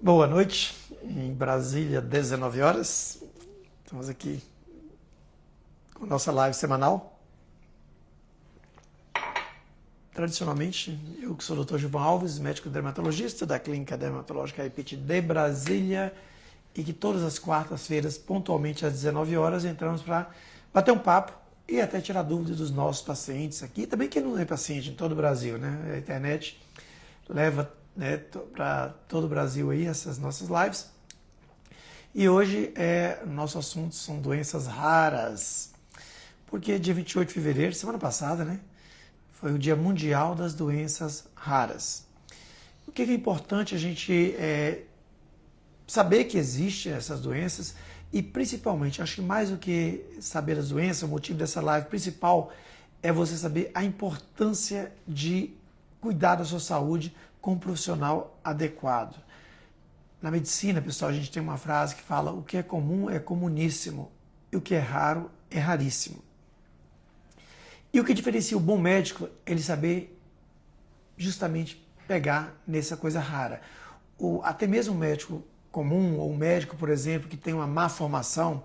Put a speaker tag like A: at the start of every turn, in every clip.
A: Boa noite, em Brasília, 19 horas. Estamos aqui com nossa live semanal. Tradicionalmente, eu que sou o Dr. Gilvan Alves, médico dermatologista da Clínica Dermatológica Repeat de Brasília, e que todas as quartas-feiras, pontualmente às 19 horas, entramos para bater um papo e até tirar dúvidas dos nossos pacientes aqui. Também quem não é paciente em todo o Brasil, né? A internet leva, né, para todo o Brasil aí essas nossas lives. E hoje nosso assunto são doenças raras, porque dia 28 de fevereiro, semana passada, né, foi o Dia Mundial das Doenças Raras. O que é importante a gente saber que existem essas doenças e principalmente, acho que mais do que saber as doenças, o motivo dessa live principal é você saber a importância de cuidar da sua saúde com um profissional adequado. Na medicina, pessoal, a gente tem uma frase que fala: o que é comum é comuníssimo e o que é raro é raríssimo. E o que diferencia o bom médico é ele saber justamente pegar nessa coisa rara. Até mesmo um médico comum, ou um médico, por exemplo, que tem uma má formação,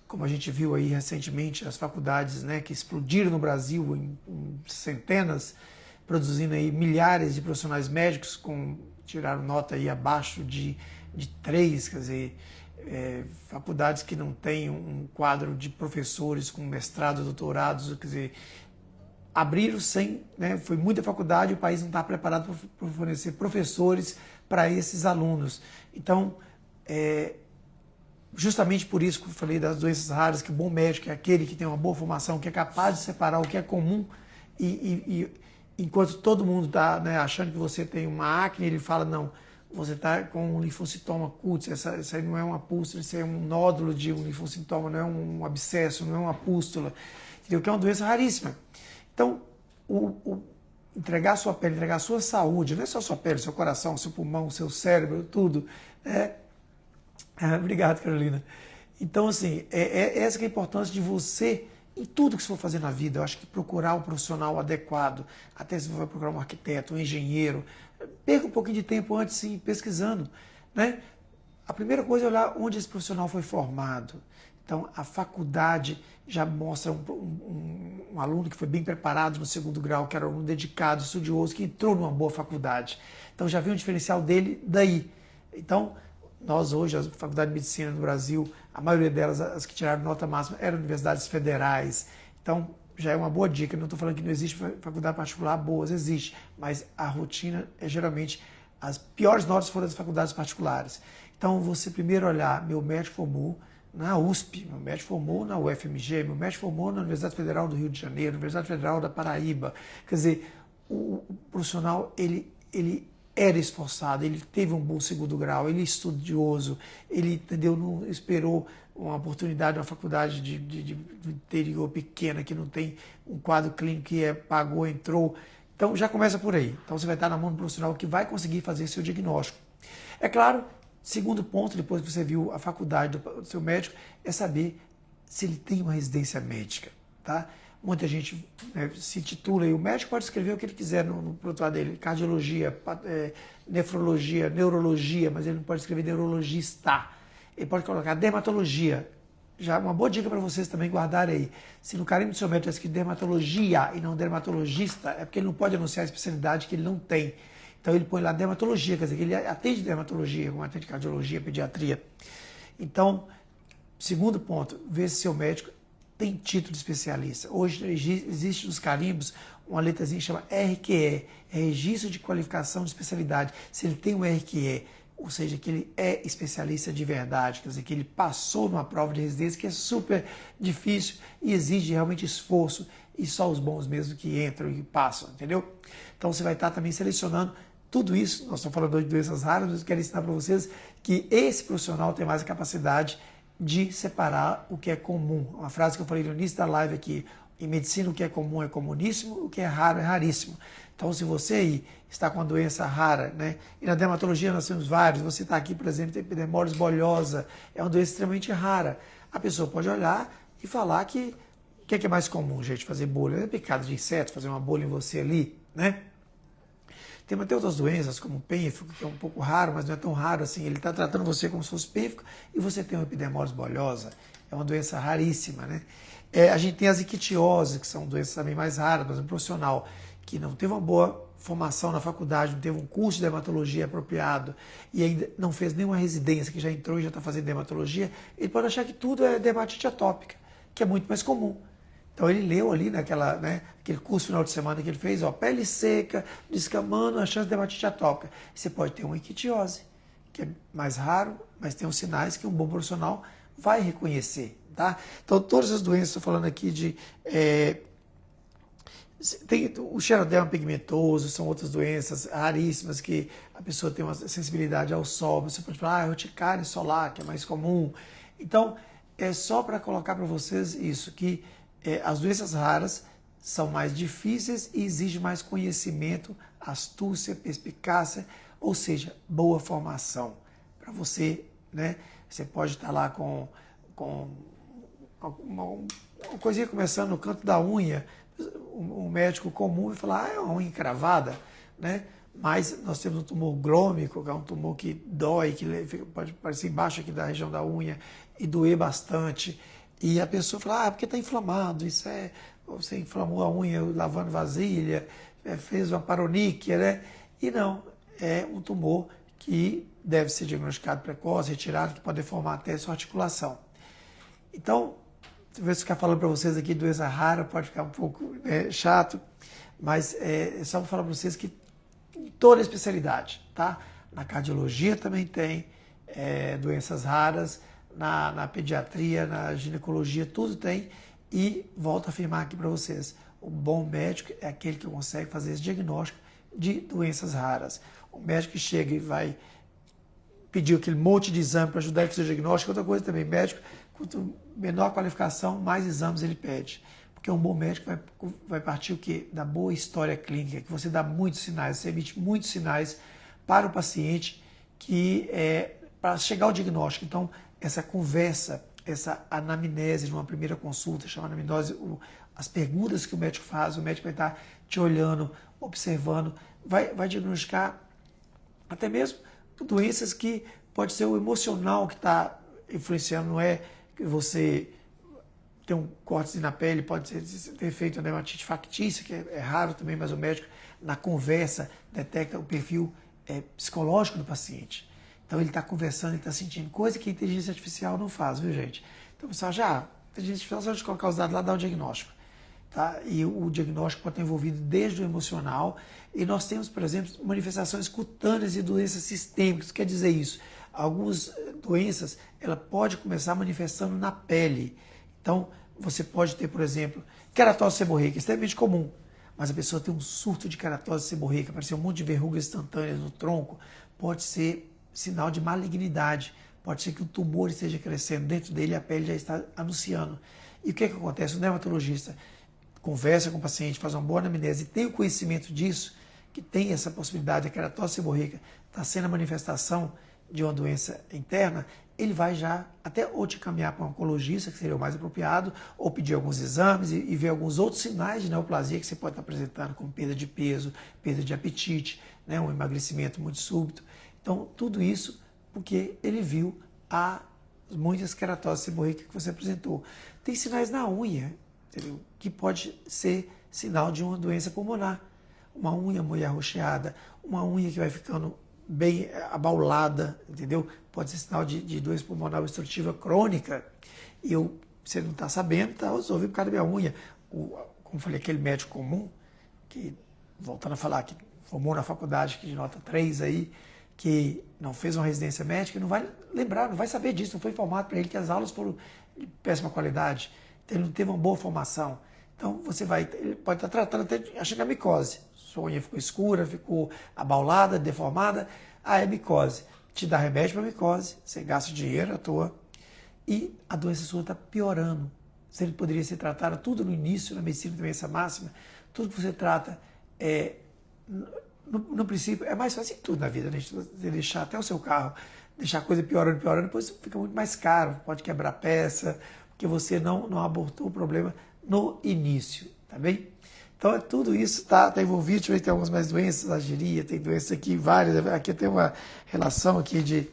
A: como a gente viu aí recentemente, as faculdades, né, que explodiram no Brasil em centenas, produzindo aí milhares de profissionais médicos, tiraram nota aí abaixo de 3, quer dizer, faculdades que não têm um quadro de professores com mestrado, doutorados, quer dizer, abriram sem, né, foi muita faculdade, o país não está preparado para fornecer professores para esses alunos. Então, justamente por isso que eu falei das doenças raras, que o bom médico é aquele que tem uma boa formação, que é capaz de separar o que é comum e enquanto todo mundo está, né, achando que você tem uma acne, ele fala: não, você está com um linfocitoma cutis, isso aí não é uma pústula, isso é um nódulo de um linfocitoma, não é um abscesso, não é uma pústula, entendeu? Que é uma doença raríssima. Então, entregar a sua pele, entregar a sua saúde, não é só a sua pele, seu coração, seu pulmão, seu cérebro, tudo. Obrigado, Carolina. Então, assim, essa que é a importância de você, em tudo que você for fazer na vida. Eu acho que procurar um profissional adequado, até se você vai procurar um arquiteto, um engenheiro, perca um pouquinho de tempo antes, sim, pesquisando, né? A primeira coisa é olhar onde esse profissional foi formado. Então, a faculdade já mostra um aluno que foi bem preparado no segundo grau, que era um aluno dedicado, estudioso, que entrou numa boa faculdade. Então, já viu o diferencial dele daí. Então, nós hoje, a Faculdade de Medicina do Brasil, a maioria delas, as que tiraram nota máxima, eram universidades federais. Então, já é uma boa dica. Não estou falando que não existe faculdade particular boas, existe, mas a rotina é geralmente as piores notas foram das faculdades particulares. Então, você primeiro olhar: meu médico formou na USP, meu médico formou na UFMG, meu médico formou na Universidade Federal do Rio de Janeiro, Universidade Federal da Paraíba. Quer dizer, o profissional, ele era esforçado, ele teve um bom segundo grau, ele é estudioso, ele, entendeu, não esperou uma oportunidade, uma faculdade do interior pequena, que não tem um quadro clínico, que pagou, entrou. Então já começa por aí. Então você vai estar na mão do profissional que vai conseguir fazer seu diagnóstico. É claro, segundo ponto, depois que você viu a faculdade do seu médico, é saber se ele tem uma residência médica, tá? Muita gente, né, se titula, e o médico pode escrever o que ele quiser no prontuário dele: cardiologia, nefrologia, neurologia, mas ele não pode escrever neurologista. Ele pode colocar dermatologia. Já uma boa dica para vocês também guardarem aí. Se no carimbo do seu médico está escrito dermatologia e não dermatologista, é porque ele não pode anunciar a especialidade que ele não tem. Então ele põe lá dermatologia, quer dizer que ele atende dermatologia, como atende cardiologia, pediatria. Então, segundo ponto, ver se seu médico tem título de especialista. Hoje existe nos carimbos uma letrazinha que chama RQE, é Registro de Qualificação de Especialidade. Se ele tem um RQE, ou seja, que ele é especialista de verdade, quer dizer, que ele passou numa prova de residência, que é super difícil e exige realmente esforço, e só os bons mesmo que entram e passam, entendeu? Então você vai estar também selecionando tudo isso. Nós estamos falando de doenças raras, mas eu quero ensinar para vocês que esse profissional tem mais a capacidade de separar o que é comum. Uma frase que eu falei no início da live aqui: em medicina o que é comum é comuníssimo, o que é raro é raríssimo. Então, se você aí está com uma doença rara, né? E na dermatologia nós temos vários, você está aqui, por exemplo, tem epidermólise bolhosa, é uma doença extremamente rara. A pessoa pode olhar e falar que o que é mais comum, gente? Fazer bolha, é picada de inseto, fazer uma bolha em você ali, né? Tem até outras doenças, como o pênfico, que é um pouco raro, mas não é tão raro assim. Ele está tratando você como se fosse pênfico e você tem uma epidermose bolhosa. É uma doença raríssima, né? A gente tem as ictioses, que são doenças também mais raras, mas um profissional que não teve uma boa formação na faculdade, não teve um curso de dermatologia apropriado e ainda não fez nenhuma residência, que já entrou e já está fazendo dermatologia, ele pode achar que tudo é dermatite atópica, que é muito mais comum. Então ele leu ali aquele curso final de semana que ele fez, ó, pele seca, descamando, a chance de dermatite atópica. Você pode ter uma ictiose, que é mais raro, mas tem os sinais que um bom profissional vai reconhecer, tá? Então todas as doenças, estou falando aqui de... tem o xeroderma pigmentoso, são outras doenças raríssimas que a pessoa tem uma sensibilidade ao sol. Você pode falar, urticária solar, que é mais comum. Então, é só para colocar para vocês isso, que as doenças raras são mais difíceis e exigem mais conhecimento, astúcia, perspicácia, ou seja, boa formação. Para você, né? Você pode estar lá com uma coisinha começando no canto da unha, um médico comum vai falar, é uma unha encravada, né? Mas nós temos um tumor glômico, que é um tumor que dói, que pode aparecer embaixo aqui da região da unha e doer bastante. E a pessoa fala, porque está inflamado, você inflamou a unha lavando vasilha, fez uma paroníquia, né? E não, é um tumor que deve ser diagnosticado precoce, retirado, que pode deformar até a sua articulação. Então, se eu ficar falando para vocês aqui doença rara, pode ficar um pouco chato, mas é só para falar para vocês que em toda a especialidade, tá? Na cardiologia também tem doenças raras, na pediatria, na ginecologia, tudo tem. E volto a afirmar aqui para vocês, o bom médico é aquele que consegue fazer esse diagnóstico de doenças raras. O médico que chega e vai pedir aquele monte de exame para ajudar a fazer o diagnóstico, outra coisa também, médico, quanto menor qualificação, mais exames ele pede. Porque um bom médico vai partir o quê? Da boa história clínica, que você dá muitos sinais, você emite muitos sinais para o paciente para chegar ao diagnóstico. Então, essa conversa, essa anamnese de uma primeira consulta, chamada anamnose, as perguntas que o médico faz, o médico vai estar te olhando, observando, vai diagnosticar até mesmo doenças que pode ser o emocional que está influenciando, não é que você tem um corte na pele, pode ter feito uma dermatite factícia, que é raro também, mas o médico, na conversa, detecta o perfil psicológico do paciente. Então ele está conversando, ele está sentindo coisa que a inteligência artificial não faz, viu, gente? Então o pessoal a inteligência artificial só de colocar os dados lá dá o diagnóstico. Tá? E o diagnóstico pode estar envolvido desde o emocional. E nós temos, por exemplo, manifestações cutâneas e doenças sistêmicas. Quer dizer isso? Algumas doenças, ela pode começar manifestando na pele. Então, você pode ter, por exemplo, queratose seborreica, extremamente comum. Mas a pessoa tem um surto de queratose seborreica, apareceu um monte de verrugas instantâneas no tronco, pode ser sinal de malignidade. Pode ser que um tumor esteja crescendo dentro dele e a pele já está anunciando. E o que acontece? O dermatologista conversa com o paciente, faz uma boa anamnese e tem o conhecimento disso, que tem essa possibilidade, a queratose seborreica está sendo a manifestação de uma doença interna, ele vai já até ou te encaminhar para um oncologista, que seria o mais apropriado, ou pedir alguns exames e ver alguns outros sinais de neoplasia que você pode estar apresentando, como perda de peso, perda de apetite, né, um emagrecimento muito súbito. Então, tudo isso porque ele viu muitas queratoses seborreicas que você apresentou. Tem sinais na unha, entendeu? Que pode ser sinal de uma doença pulmonar. Uma unha muito arroxeada, uma unha que vai ficando bem abaulada, entendeu? Pode ser sinal de doença pulmonar obstrutiva crônica. E você não está sabendo, está resolvido por causa da minha unha. Como falei, aquele médico comum, que, voltando a falar, que formou na faculdade, que de nota 3 aí, que não fez uma residência médica, não vai lembrar, não vai saber disso, não foi informado para ele que as aulas foram de péssima qualidade, então ele não teve uma boa formação. Então ele pode estar tratando até achando que é micose. Sua unha ficou escura, ficou abaulada, deformada, é micose. Te dá remédio para micose, você gasta dinheiro à toa e a doença sua está piorando. Se ele poderia ser tratado tudo no início, na medicina de doença máxima, tudo que você trata no princípio, é mais fácil em tudo na vida, né? Você deixar até o seu carro, deixar a coisa piorando, depois fica muito mais caro, pode quebrar peça, porque você não abordou o problema no início, tá bem? Então, tudo isso está envolvido. Deixa eu ver, tem algumas mais doenças, ageria, tem doenças aqui, várias. Aqui tem uma relação aqui de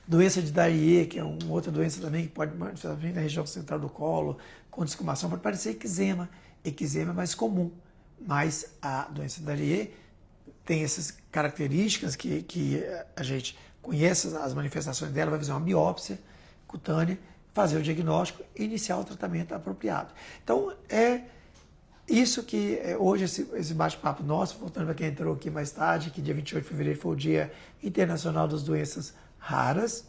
A: doença de Darie, que é uma outra doença também que pode manifestar na região central do colo, com descamação, pode parecer eczema. Eczema é mais comum, mas a doença de Darie tem essas características que a gente conhece as manifestações dela, vai fazer uma biópsia cutânea, fazer o diagnóstico e iniciar o tratamento apropriado. Então, é isso que hoje esse bate-papo nosso, voltando para quem entrou aqui mais tarde, que dia 28 de fevereiro foi o Dia Internacional das Doenças Raras,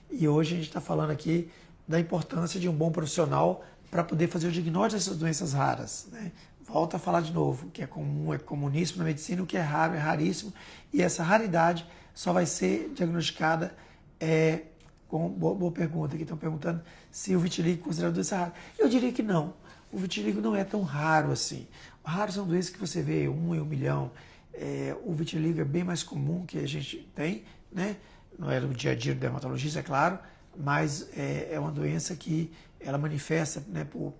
A: e hoje a gente está falando aqui da importância de um bom profissional para poder fazer o diagnóstico dessas doenças raras, né? Volto a falar de novo, o que é comum é comuníssimo na medicina, o que é raro é raríssimo, e essa raridade só vai ser diagnosticada boa pergunta, aqui estão perguntando se o vitiligo é considerado doença rara. Eu diria que não, o vitiligo não é tão raro assim. Raros são doenças que você vê 1 em 1 milhão, o vitiligo é bem mais comum que a gente tem, né? Não é no dia a dia do dermatologista, é claro, mas é uma doença que ela manifesta, né, por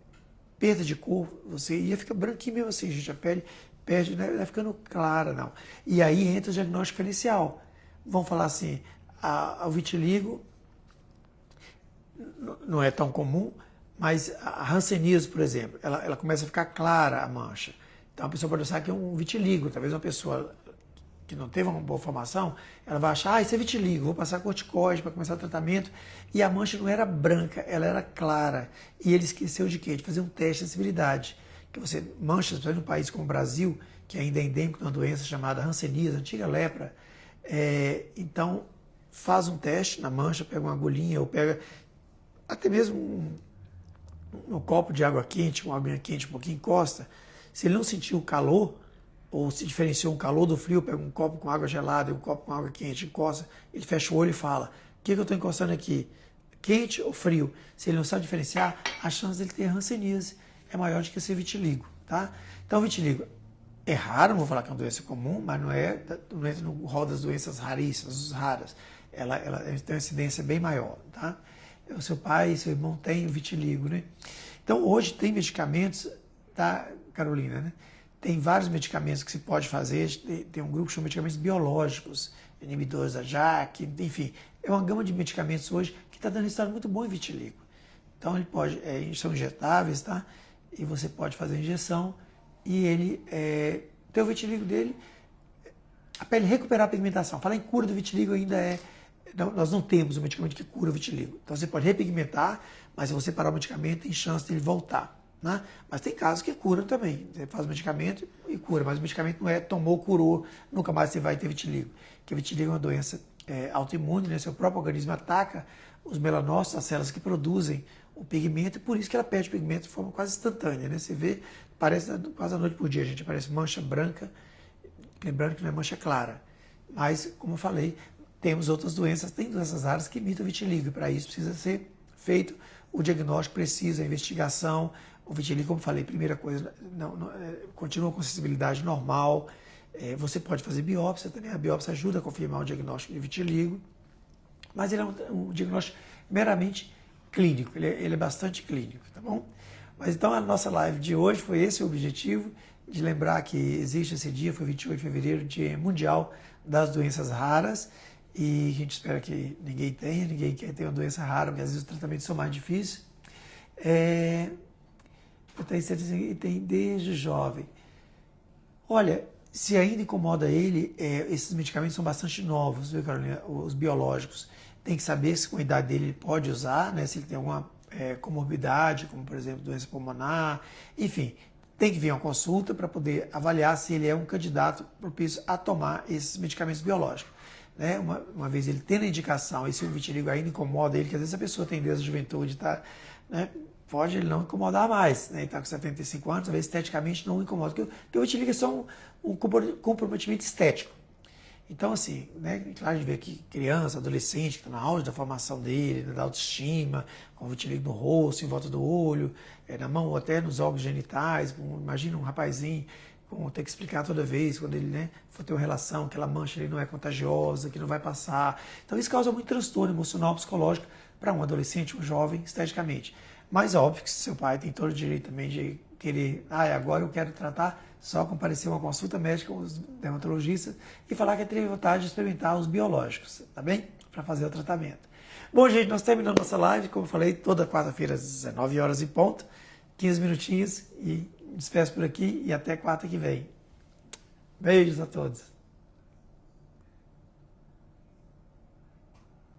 A: perda de cor, você ia ficar branquinho mesmo assim, gente, a pele perde, né, vai ficando clara, não. E aí entra o diagnóstico inicial. Vamos falar assim, o vitiligo não é tão comum, mas a hanseníase, por exemplo, ela começa a ficar clara a mancha. Então a pessoa pode pensar que é um vitiligo, talvez uma pessoa que não teve uma boa formação, ela vai achar, isso é vitiligo, vou passar corticoide para começar o tratamento, e a mancha não era branca, ela era clara. E ele esqueceu de quê? De fazer um teste de sensibilidade. Que você, manchas, por exemplo, num país como o Brasil, que ainda é endêmico de uma doença chamada hanseníase, antiga lepra, então faz um teste na mancha, pega uma agulhinha, ou pega até mesmo um copo de água quente, uma aguinha quente, um pouquinho, encosta. Se ele não sentiu o calor, ou se diferenciou um calor do frio, pega um copo com água gelada e um copo com água quente, encosta, ele fecha o olho e fala, o que eu estou encostando aqui? Quente ou frio? Se ele não sabe diferenciar, a chance dele ter hanseníase é maior do que ser vitiligo, tá? Então, vitiligo é raro, não vou falar que é uma doença comum, mas não entra no rol das doenças raríssimas, raras. Ela tem uma incidência bem maior, tá? O seu pai e seu irmão têm vitiligo, né? Então, hoje tem medicamentos, tá, Carolina, né? Tem vários medicamentos que se pode fazer, tem um grupo que chama de medicamentos biológicos, inibidores da JAK, enfim, é uma gama de medicamentos hoje que está dando resultado muito bom em vitiligo. Então ele pode, são injetáveis, tá? E você pode fazer a injeção e ele ter o vitiligo dele, a pele recuperar a pigmentação. Falar em cura do vitiligo ainda nós não temos um medicamento que cura o vitiligo. Então você pode repigmentar, mas se você parar o medicamento, tem chance dele voltar. Né? Mas tem casos que curam também. Você faz o medicamento e cura, mas o medicamento não tomou, curou, nunca mais você vai ter vitiligo. Porque o vitiligo é uma doença autoimune, né? Seu próprio organismo ataca os melanócitos, as células que produzem o pigmento, e por isso que ela perde pigmento de forma quase instantânea. Né? Você vê, parece quase a noite por dia, a gente aparece mancha branca, lembrando que não é mancha clara. Mas, como eu falei, temos outras doenças, tem doenças raras que imitam o vitiligo, e para isso precisa ser feito o diagnóstico preciso, a investigação. O vitiligo, como falei, primeira coisa, continua com sensibilidade normal. Você pode fazer biópsia também, a biópsia ajuda a confirmar o diagnóstico de vitiligo, mas ele é um diagnóstico meramente clínico, ele é bastante clínico, tá bom? Mas então a nossa live de hoje foi esse o objetivo, de lembrar que existe esse dia, foi 28 de fevereiro, Dia Mundial das Doenças Raras, e a gente espera que ninguém quer ter uma doença rara, porque às vezes os tratamentos são mais difíceis. Tem desde jovem. Olha, se ainda incomoda ele, esses medicamentos são bastante novos, viu, Carolina? Os biológicos. Tem que saber se com a idade dele ele pode usar, né? Se ele tem alguma comorbidade, como por exemplo doença pulmonar, enfim. Tem que vir a uma consulta para poder avaliar se ele é um candidato propício a tomar esses medicamentos biológicos. Né? Uma vez ele tendo a indicação, e se o vitiligo ainda incomoda ele, que às vezes a pessoa tem desde a juventude, tá, né? Pode ele não incomodar mais, né? Ele está com 75 anos, talvez esteticamente não incomoda, porque o vitiligo é só um comprometimento estético. Então, assim, né? Claro, a gente vê aqui criança, adolescente, que está na auge da formação dele, da autoestima, com vitiligo no rosto, em volta do olho, na mão ou até nos órgãos genitais. Imagina um rapazinho ter que explicar toda vez, quando ele, né, for ter uma relação, aquela mancha ele não é contagiosa, que não vai passar. Então, isso causa muito transtorno emocional, psicológico para um adolescente, um jovem, esteticamente. Mas óbvio que seu pai tem todo o direito também de querer, agora eu quero tratar, só comparecer uma consulta médica com os dermatologistas e falar que teve vontade de experimentar os biológicos, tá bem? Para fazer o tratamento. Bom, gente, nós terminamos nossa live, como eu falei, toda quarta-feira às 19 horas em ponto, 15 minutinhos e despeço por aqui e até quarta que vem. Beijos a todos.